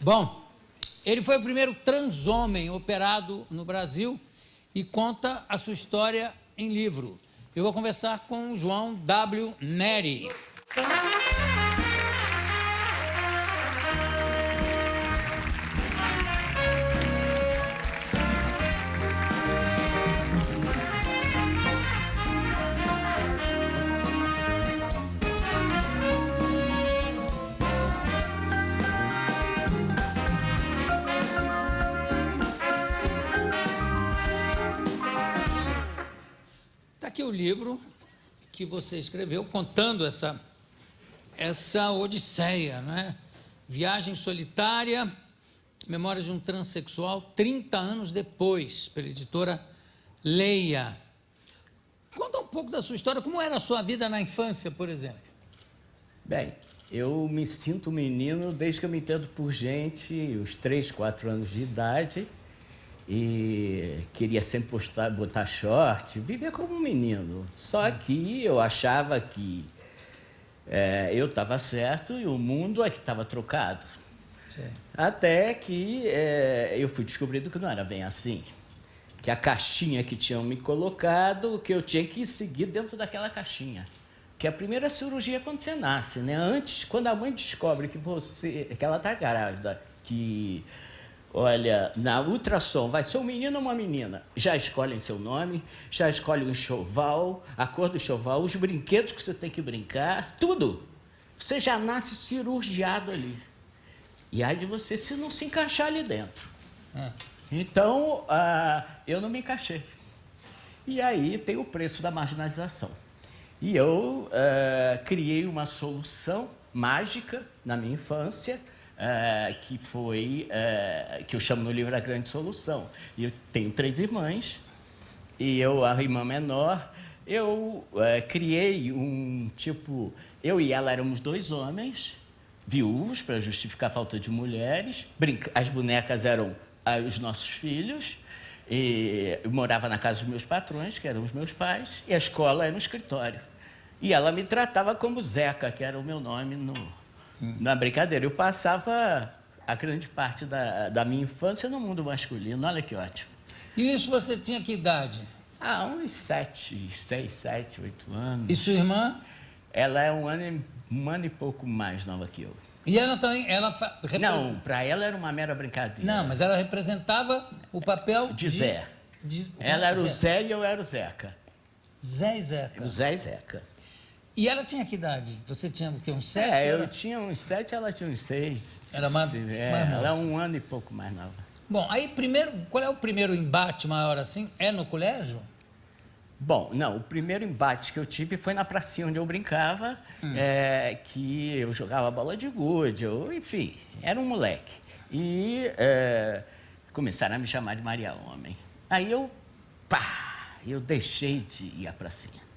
Bom, ele foi o primeiro transhomem operado no Brasil e conta a sua história em livro. Eu vou conversar com o João W. Neri. Aqui o livro que você escreveu contando essa odisseia, né? Viagem solitária, Memórias de um Transsexual, 30 anos depois, pela editora Leia. Conta um pouco da sua história, como era a sua vida na infância, por exemplo? Bem, eu me sinto menino desde que eu me entendo por gente, os 3, 4 anos de idade. E queria sempre botar short, viver como um menino. Só que eu achava que eu estava certo e o mundo é que estava trocado. Sim. Até que eu fui descobrindo que não era bem assim. Que a caixinha que tinham me colocado, que eu tinha que seguir dentro daquela caixinha. Que a primeira cirurgia é quando você nasce, né? Antes, quando a mãe descobre que ela está grávida, que... Olha, na ultrassom vai ser um menino ou uma menina? Já escolhem seu nome, já escolhem o enxoval, a cor do enxoval, os brinquedos que você tem que brincar, tudo. Você já nasce cirurgiado ali. E aí de você se não se encaixar ali dentro. Então, eu não me encaixei. E aí tem o preço da marginalização. E eu criei uma solução mágica na minha infância, que eu chamo no livro A Grande Solução. E eu tenho 3 irmãs, e a irmã menor, eu criei eu e ela éramos 2 homens, viúvos, para justificar a falta de mulheres, as bonecas eram os nossos filhos, e eu morava na casa dos meus patrões, que eram os meus pais, e a escola era um escritório. E ela me tratava como Zeca, que era o meu nome na brincadeira. Eu passava a grande parte da minha infância no mundo masculino. Olha que ótimo. E isso você tinha que idade? Uns 6, 7, 8 anos. E sua irmã? Ela é um ano e pouco mais nova que eu. E ela também... Não, para ela era uma mera brincadeira. Não, mas ela representava o papel de Zé. Ela era o Zé e eu era o Zeca. Zé e Zeca. O Zé e Zeca. E ela tinha que idade? Você tinha o quê? Uns 7? Eu tinha uns 7, ela tinha uns 6. Era mais ela é um ano e pouco mais nova. Bom, aí qual é o primeiro embate maior assim? É no colégio? Bom, não, o primeiro embate que eu tive foi na pracinha onde eu brincava, que eu jogava bola de gude, enfim, era um moleque. E começaram a me chamar de Maria Homem. Aí eu deixei de ir à pracinha.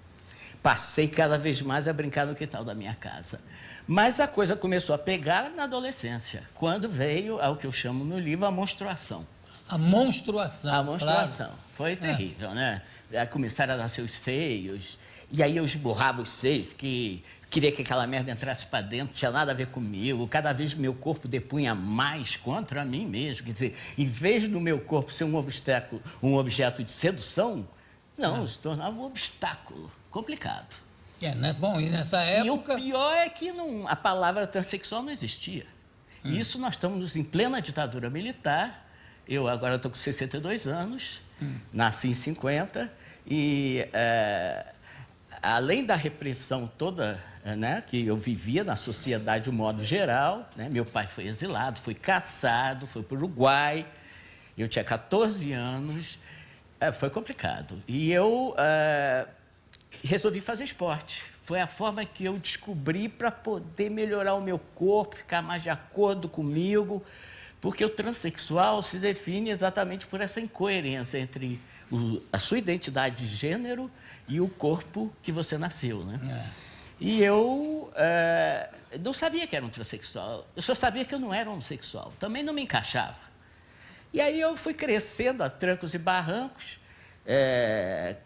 Passei cada vez mais a brincar no quintal da minha casa. Mas a coisa começou a pegar na adolescência, quando veio ao que eu chamo no livro a menstruação. A menstruação. A menstruação. Claro. Foi terrível, né? Aí começaram a nascer os seios, e aí eu esborrava os seios, porque queria que aquela merda entrasse para dentro, não tinha nada a ver comigo. Cada vez meu corpo depunha mais contra mim mesmo. Quer dizer, em vez do meu corpo ser um objeto de sedução, não, se tornava um obstáculo. Complicado. Né? Bom, e nessa época... E o pior é que a palavra transexual não existia. Isso nós estamos em plena ditadura militar. Eu agora estou com 62 anos, nasci em 50, e além da repressão toda, né, que eu vivia na sociedade de um modo geral, né, meu pai foi exilado, foi caçado, foi para o Uruguai, eu tinha 14 anos, foi complicado. E eu... resolvi fazer esporte. Foi a forma que eu descobri para poder melhorar o meu corpo, ficar mais de acordo comigo, porque o transexual se define exatamente por essa incoerência entre a sua identidade de gênero e o corpo que você nasceu, né? E eu não sabia que era um transexual, eu só sabia que eu não era homossexual, também não me encaixava. E aí eu fui crescendo a trancos e barrancos,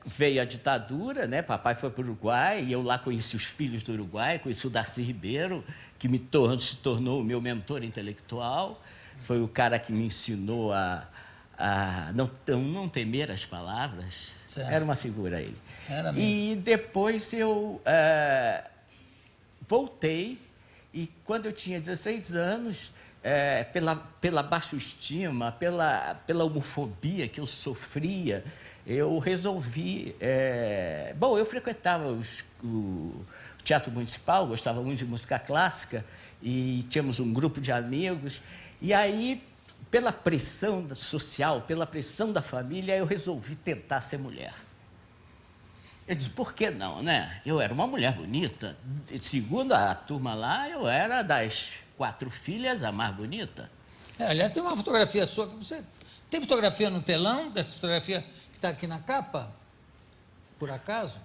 veio a ditadura, né? Papai foi para o Uruguai, e eu lá conheci os filhos do Uruguai, conheci o Darcy Ribeiro, que se tornou o meu mentor intelectual, foi o cara que me ensinou a não temer as palavras. Certo. Era uma figura ele. Era mesmo. E depois eu voltei, e quando eu tinha 16 anos, pela baixa estima, pela homofobia que eu sofria, eu resolvi... Bom, eu frequentava o Teatro Municipal, gostava muito de música clássica, e tínhamos um grupo de amigos, e aí, pela pressão social, pela pressão da família, eu resolvi tentar ser mulher. Eu disse, por que não, né? Eu era uma mulher bonita. Segundo a turma lá, eu era das 4 filhas a mais bonita. Aliás, tem uma fotografia sua que você... Tem fotografia no telão, dessa fotografia que está aqui na capa? Por acaso?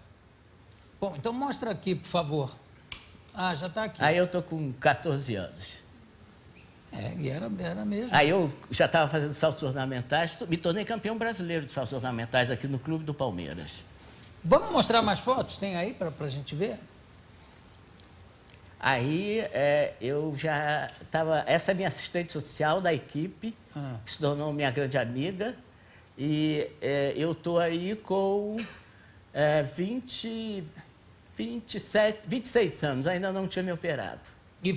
Bom, então mostra aqui, por favor. Ah, já está aqui. Aí eu estou com 14 anos. E era mesmo. Aí eu já estava fazendo saltos ornamentais, me tornei campeão brasileiro de saltos ornamentais aqui no Clube do Palmeiras. Vamos mostrar mais fotos? Tem aí para a gente ver? Aí eu já estava... Essa é a minha assistente social da equipe, que se tornou minha grande amiga. E eu estou aí com 26 anos, ainda não tinha me operado. E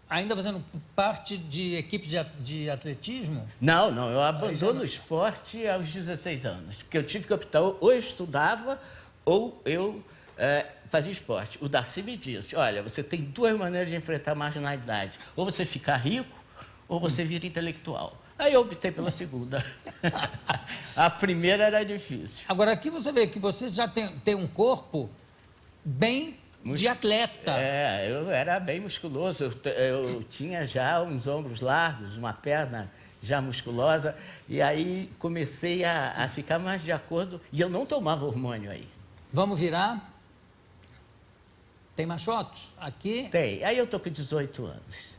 ainda fazendo parte de equipes de atletismo? Não, eu abandono o esporte aos 16 anos, porque eu tive que optar, ou eu estudava, ou eu fazia esporte. O Darcy me disse, olha, você tem 2 maneiras de enfrentar a marginalidade, ou você ficar rico, ou você vira intelectual. Aí eu optei pela segunda. A primeira era difícil. Agora, aqui você vê que você já tem um corpo bem de atleta. Eu era bem musculoso. Eu tinha já uns ombros largos, uma perna já musculosa. E aí comecei a ficar mais de acordo. E eu não tomava hormônio aí. Vamos virar? Tem mais fotos? Aqui? Tem. Aí eu estou com 18 anos.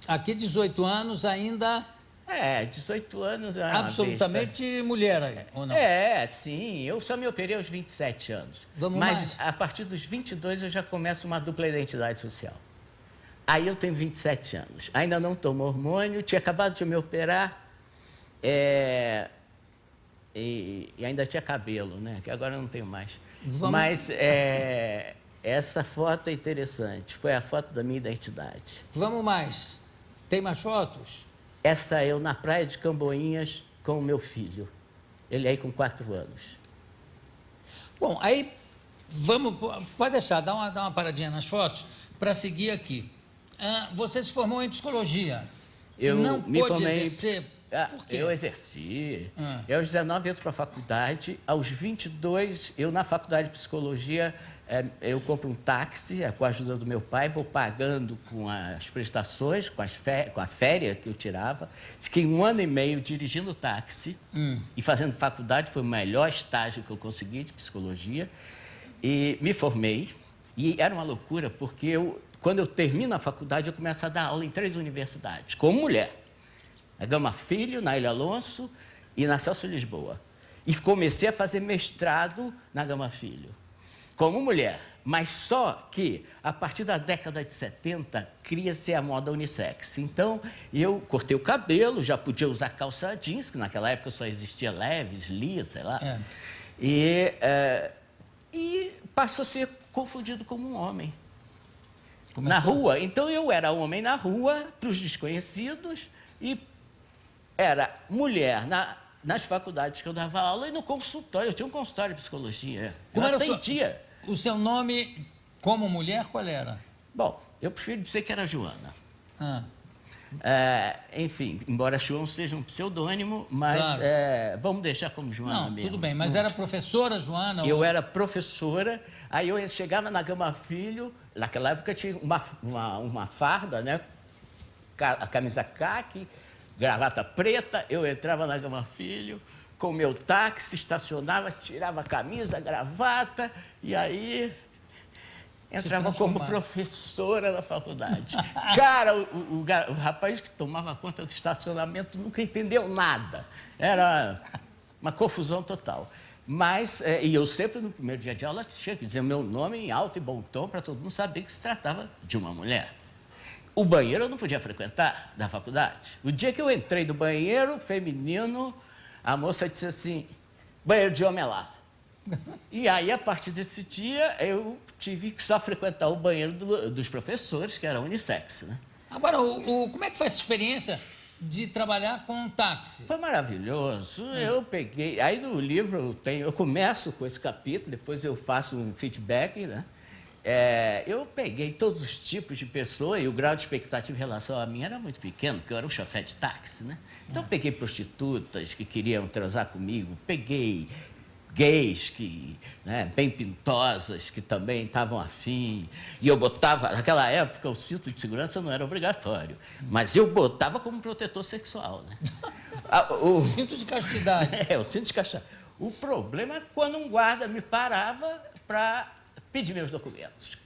Aqui, 18 anos, ainda... 18 anos é uma absolutamente besta. Mulher aí, ou não? Sim. Eu só me operei aos 27 anos. Vamos Mas mais. a partir dos 22 eu já começo uma dupla identidade social. Aí eu tenho 27 anos. Ainda não tomo hormônio, tinha acabado de me operar. E ainda tinha cabelo, né? Que agora eu não tenho mais. Mas essa foto é interessante. Foi a foto da minha identidade. Vamos mais. Tem mais fotos? Essa eu na praia de Camboinhas com o meu filho. Ele aí com 4 anos. Bom, aí pode deixar, dá uma paradinha nas fotos para seguir aqui. Você se formou em psicologia. Eu não me pôde formei exercer. Por quê? Eu exerci. Eu, aos 19, entro para a faculdade. Aos 22, eu na faculdade de psicologia, eu compro um táxi, com a ajuda do meu pai, vou pagando com as prestações, com a férias que eu tirava. Fiquei 1 ano e meio dirigindo táxi e fazendo faculdade. Foi o melhor estágio que eu consegui de psicologia. E me formei. E era uma loucura, porque quando eu termino a faculdade, eu começo a dar aula em 3 universidades, como mulher. Na Gama Filho, na Ilha Alonso e na Celso Lisboa. E comecei a fazer mestrado na Gama Filho, como mulher. Mas só que, a partir da década de 70, cria-se a moda unissex. Então, eu cortei o cabelo, já podia usar calça jeans, que naquela época só existia Levi's, Lia, sei lá. E passou a ser confundido como um homem. Na rua. Então, eu era homem na rua, para os desconhecidos, e era mulher nas faculdades que eu dava aula e no consultório. Eu tinha um consultório de psicologia. Como era o seu nome como mulher, qual era? Bom, eu prefiro dizer que era Joana. Enfim, embora João seja um pseudônimo, mas claro. Vamos deixar como Joana não, mesmo. Tudo bem, mas era professora Joana? Eu era professora, aí eu chegava na Gama Filho, naquela época tinha uma farda, né? A camisa caque, gravata preta, eu entrava na Gama Filho, com o meu táxi, estacionava, tirava a camisa, a gravata, e aí entrava como professora da faculdade. Cara, o rapaz que tomava conta do estacionamento nunca entendeu nada. Era uma confusão total. Mas, e eu sempre, no primeiro dia de aula, tinha que dizer meu nome em alto e bom tom para todo mundo saber que se tratava de uma mulher. O banheiro eu não podia frequentar da faculdade. O dia que eu entrei no banheiro feminino, a moça disse assim, banheiro de homem é lá. E aí, a partir desse dia, eu tive que só frequentar o banheiro dos professores, que era unissex, né? Agora, como é que foi essa experiência de trabalhar com um táxi? Foi maravilhoso. Eu peguei... Aí no livro eu começo com esse capítulo, depois eu faço um feedback, né? Eu peguei todos os tipos de pessoas e o grau de expectativa em relação a mim era muito pequeno, porque eu era um chofé de táxi, né? Então, eu peguei prostitutas que queriam transar comigo, peguei gays bem pintosas, que também estavam afim. E eu botava, naquela época, o cinto de segurança não era obrigatório, mas eu botava como protetor sexual, né? O cinto de castidade. O cinto de castidade. O problema é quando um guarda me parava para pedir meus documentos.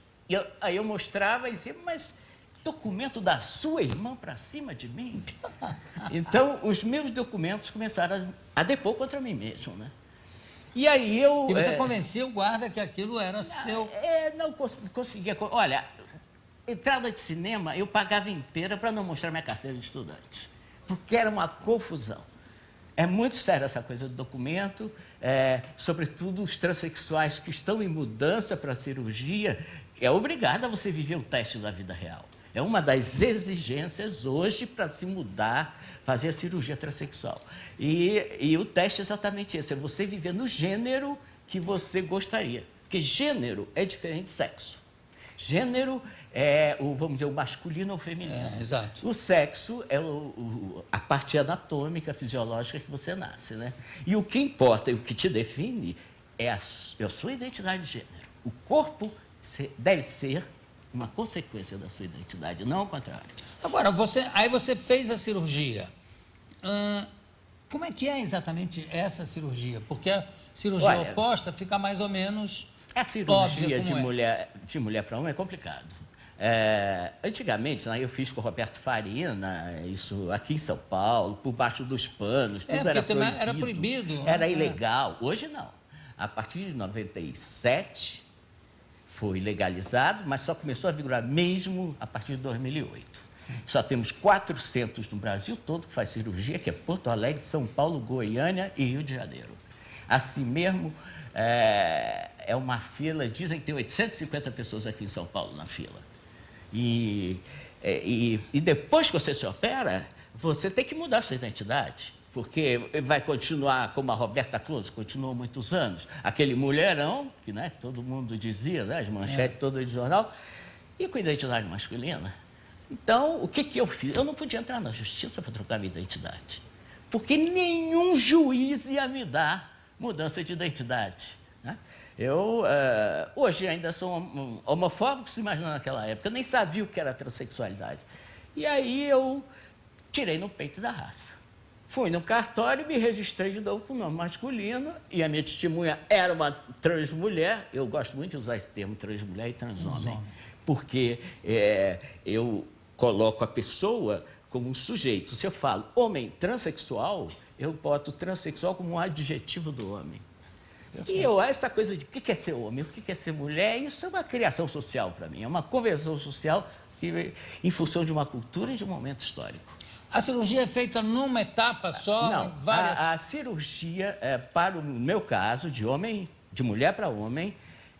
Aí eu mostrava e dizia, mas documento da sua irmã para cima de mim? Então, os meus documentos começaram a depor contra mim mesmo, né? E aí eu... E você convencia o guarda que aquilo era seu... Não conseguia... Olha, entrada de cinema eu pagava inteira para não mostrar minha carteira de estudante, porque era uma confusão. É muito sério essa coisa do documento, sobretudo os transexuais que estão em mudança para a cirurgia, é obrigado a você viver o teste da vida real. É uma das exigências hoje para se mudar, fazer a cirurgia transexual. E o teste é exatamente esse, é você viver no gênero que você gostaria. Porque gênero é diferente de sexo. Gênero é, vamos dizer, o masculino ou o feminino. Exato. O sexo é a parte anatômica, fisiológica que você nasce, né? E o que importa e o que te define é a sua identidade de gênero. O corpo deve ser uma consequência da sua identidade, não ao contrário. Agora, aí você fez a cirurgia. Como é que é exatamente essa cirurgia? Porque a cirurgia oposta fica mais ou menos a cirurgia óbvia de mulher para homem é complicado. Antigamente, eu fiz com o Roberto Farina, isso aqui em São Paulo, por baixo dos panos, tudo era proibido. Era proibido. Era ilegal. Hoje não. A partir de 97 foi legalizado, mas só começou a vigorar mesmo a partir de 2008. Só temos 4 centros no Brasil todo que faz cirurgia, que é Porto Alegre, São Paulo, Goiânia e Rio de Janeiro. Assim mesmo, é uma fila, dizem que tem 850 pessoas aqui em São Paulo na fila. E depois que você se opera, você tem que mudar a sua identidade, porque vai continuar como a Roberta Close, continuou muitos anos, aquele mulherão, que todo mundo dizia, as manchetes todas de jornal, e com identidade masculina. Então, o que eu fiz? Eu não podia entrar na justiça para trocar minha identidade, porque nenhum juiz ia me dar mudança de identidade, né? Eu, hoje, ainda sou homofóbico, se imagina naquela época, eu nem sabia o que era transexualidade. E aí eu tirei no peito da raça. Fui no cartório e me registrei de novo com o nome masculino, e a minha testemunha era uma transmulher. Eu gosto muito de usar esse termo, transmulher e transhomem, porque eu coloco a pessoa como um sujeito. Se eu falo homem transexual, eu boto transexual como um adjetivo do homem. E essa coisa de o que é ser homem, o que é ser mulher, isso é uma criação social para mim, é uma convenção social em função de uma cultura e de um momento histórico. A cirurgia é feita numa etapa só? Não, a cirurgia, para o meu caso, de mulher para homem,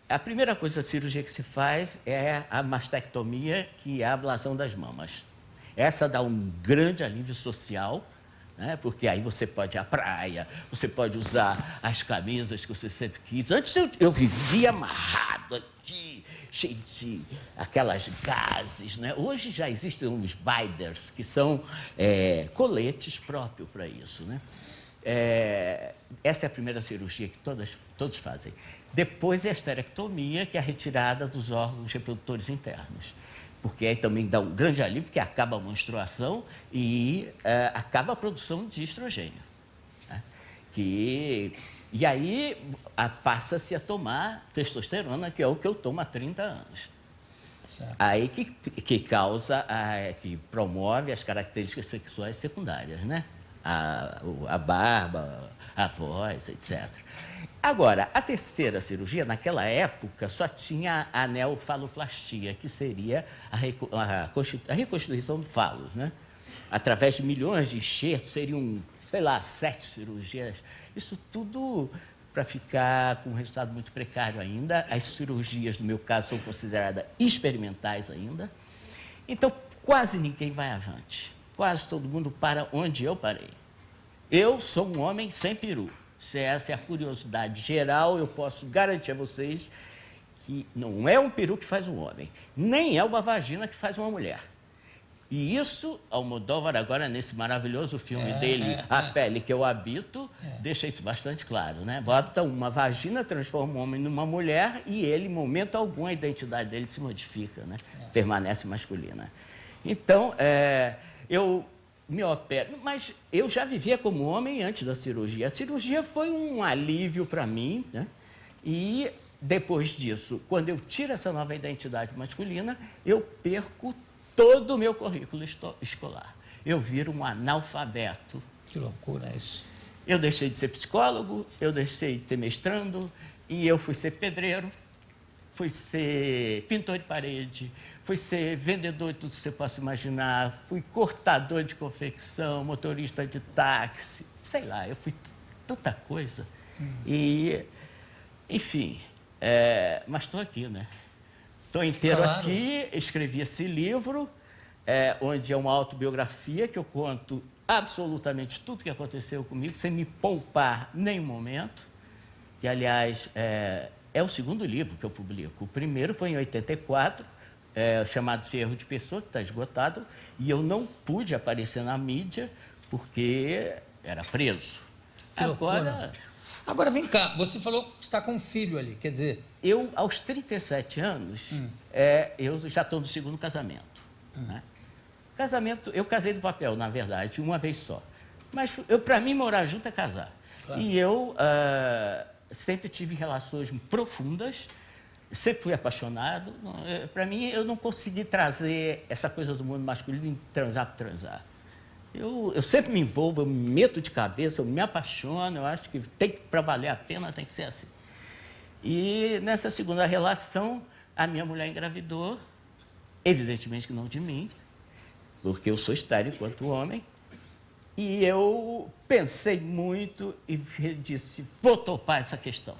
a primeira coisa da cirurgia que se faz é a mastectomia, que é a ablação das mamas. Essa dá um grande alívio social, né? Porque aí você pode ir à praia, você pode usar as camisas que você sempre quis. Antes eu vivia amarrado aqui, cheio de aquelas gases, né? Hoje já existem uns binders, que são coletes próprios para isso, né? Essa é a primeira cirurgia que todos fazem. Depois é a esterectomia, que é a retirada dos órgãos reprodutores internos. Porque aí também dá um grande alívio, porque acaba a menstruação e acaba a produção de estrogênio, né? E aí passa-se a tomar testosterona, que é o que eu tomo há 30 anos. Certo. Aí que causa, que promove as características sexuais secundárias, né? a barba, a voz, etc. Agora, a terceira cirurgia, naquela época, só tinha a neofaloplastia, que seria a reconstituição do falo, né? Através de milhões de enxertos, seriam, sei lá, 7 cirurgias. Isso tudo para ficar com um resultado muito precário ainda. As cirurgias, no meu caso, são consideradas experimentais ainda. Então, quase ninguém vai avante. Quase todo mundo para onde eu parei. Eu sou um homem sem peru. Se essa é a curiosidade geral, eu posso garantir a vocês que não é um peru que faz um homem, nem é uma vagina que faz uma mulher. E isso, Almodóvar, agora nesse maravilhoso filme dele, A Pele que Eu Habito, deixa isso bastante claro, né? Bota uma vagina, transforma um homem numa mulher e ele, em momento algum, a identidade dele se modifica, né? Permanece masculina. Então, eu me opero, mas eu já vivia como homem antes da cirurgia. A cirurgia foi um alívio para mim, né? E depois disso, quando eu tiro essa nova identidade masculina, eu perco todo o meu currículo escolar. Eu viro um analfabeto. Que loucura isso. Eu deixei de ser psicólogo, eu deixei de ser mestrando, e eu fui ser pedreiro, fui ser pintor de parede, fui ser vendedor de tudo que você possa imaginar, fui cortador de confecção, motorista de táxi, sei lá, eu fui tanta coisa. E, enfim, mas estou aqui, né? Estou inteiro aqui, escrevi esse livro, onde é uma autobiografia que eu conto absolutamente tudo que aconteceu comigo, sem me poupar nenhum momento, que, aliás, é o segundo livro que eu publico. O primeiro foi em 84, chamado-se Erro de Pessoa, que está esgotado, e eu não pude aparecer na mídia porque era preso. Agora, vem cá, você falou que está com um filho ali, quer dizer... Eu, aos 37 anos, eu já estou no segundo casamento. Né? Casamento, eu casei do papel, na verdade, uma vez só. Mas, para mim, morar junto é casar. Claro. E eu sempre tive relações profundas, sempre fui apaixonado. Para mim, eu não consegui trazer essa coisa do mundo masculino em transar por transar. Eu sempre me envolvo, eu me meto de cabeça, eu me apaixono, eu acho que para valer a pena tem que ser assim. E nessa segunda relação, a minha mulher engravidou, evidentemente que não de mim, porque eu sou estéril enquanto homem, e eu pensei muito e disse, vou topar essa questão.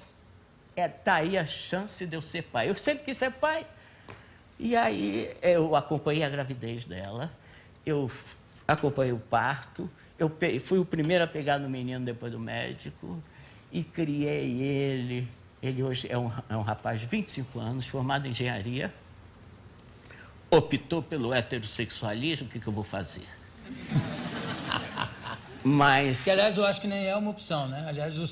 Está aí a chance de eu ser pai. Eu sempre quis ser pai. E aí eu acompanhei a gravidez dela, eu acompanhei o parto, eu fui o primeiro a pegar no menino depois do médico e criei ele. Ele hoje é um rapaz de 25 anos, formado em engenharia, optou pelo heterossexualismo, o que eu vou fazer? Mas... Que, aliás, eu acho que nem é uma opção, né? Aliás, o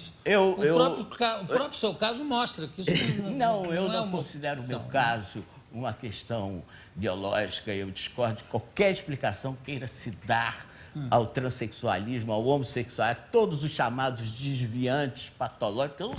próprio seu caso mostra que isso não eu não considero o meu caso uma questão biológica, eu discordo de qualquer explicação queira se dar ao transexualismo, ao homossexual, a todos os chamados desviantes patológicos. Eu não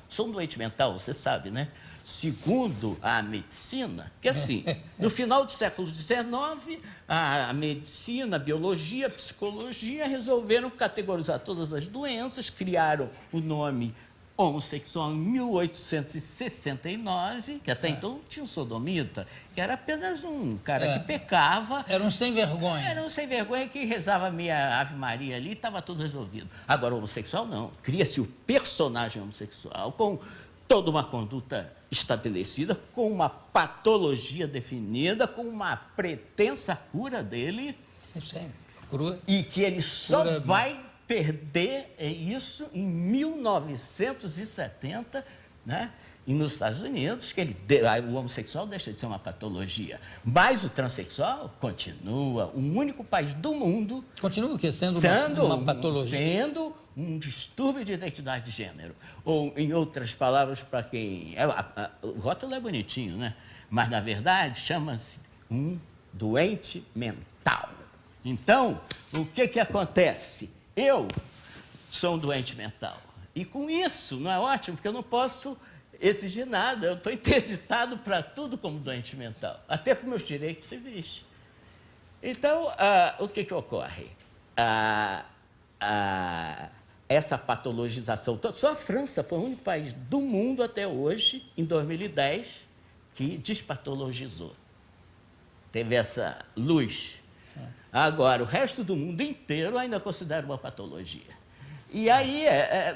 sou um doente mental, você sabe, né? Segundo a medicina, que assim, no final do século XIX, a medicina, a biologia, a psicologia resolveram categorizar todas as doenças, criaram o nome homossexual em 1869, que até então tinha um sodomita, que era apenas um cara que pecava. Era um sem vergonha. Era um sem vergonha que rezava meia Ave Maria ali e estava tudo resolvido. Agora, o homossexual não. Cria-se o personagem homossexual com toda uma conduta estabelecida, com uma patologia definida, com uma pretensa cura dele. Isso é crua. E que ele só vai perder isso em 1970, né? E nos Estados Unidos, o homossexual deixa de ser uma patologia. Mas o transexual continua o único país do mundo... Continua o quê? Sendo uma patologia? Sendo um distúrbio de identidade de gênero. Ou, em outras palavras, para quem... o rótulo é bonitinho, né? Mas, na verdade, chama-se um doente mental. Então, o que acontece? Eu sou um doente mental. E com isso, não é ótimo? Porque eu não posso exigir nada. Eu estou interditado para tudo como doente mental. Até para os meus direitos civis. Então, o que ocorre? essa patologização. Só a França foi o único país do mundo até hoje, em 2010, que despatologizou. Teve essa luz. Agora, o resto do mundo inteiro ainda considera uma patologia. E aí,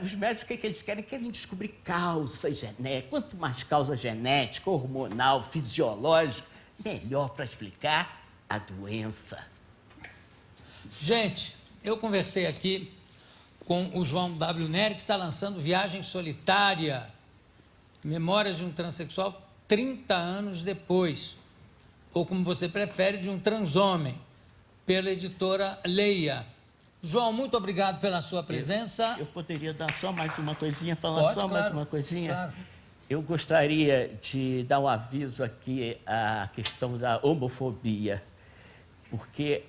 os médicos, o que eles querem? Querem descobrir causas genéticas. Quanto mais causa genética, hormonal, fisiológica, melhor para explicar a doença. Gente, eu conversei aqui com o João W. Neri, que está lançando Viagem Solitária, Memórias de um Transsexual 30 anos depois, ou como você prefere, de um transhomem, pela editora Leia. João, muito obrigado pela sua presença. Eu poderia dar só mais uma coisinha, falar Pode, só claro, mais uma coisinha? Claro. Eu gostaria de dar um aviso aqui à questão da homofobia, porque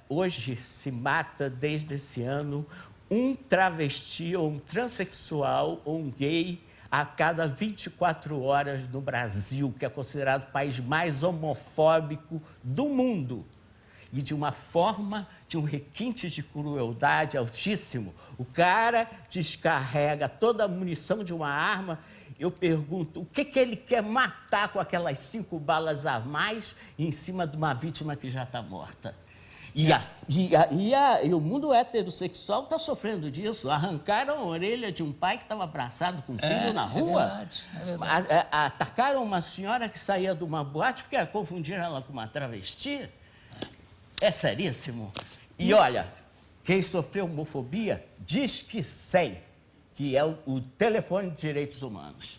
hoje se mata, desde esse ano, um travesti ou um transexual ou um gay a cada 24 horas no Brasil, que é considerado o país mais homofóbico do mundo. E de uma forma, de um requinte de crueldade altíssimo. O cara descarrega toda a munição de uma arma. Eu pergunto, o que ele quer matar com aquelas 5 balas a mais em cima de uma vítima que já está morta? E o mundo heterossexual está sofrendo disso. Arrancaram a orelha de um pai que estava abraçado com um filho na rua. É verdade. Atacaram uma senhora que saía de uma boate porque confundiram ela com uma travesti. É seríssimo. E olha, quem sofreu homofobia diz que 100, que é o telefone de direitos humanos.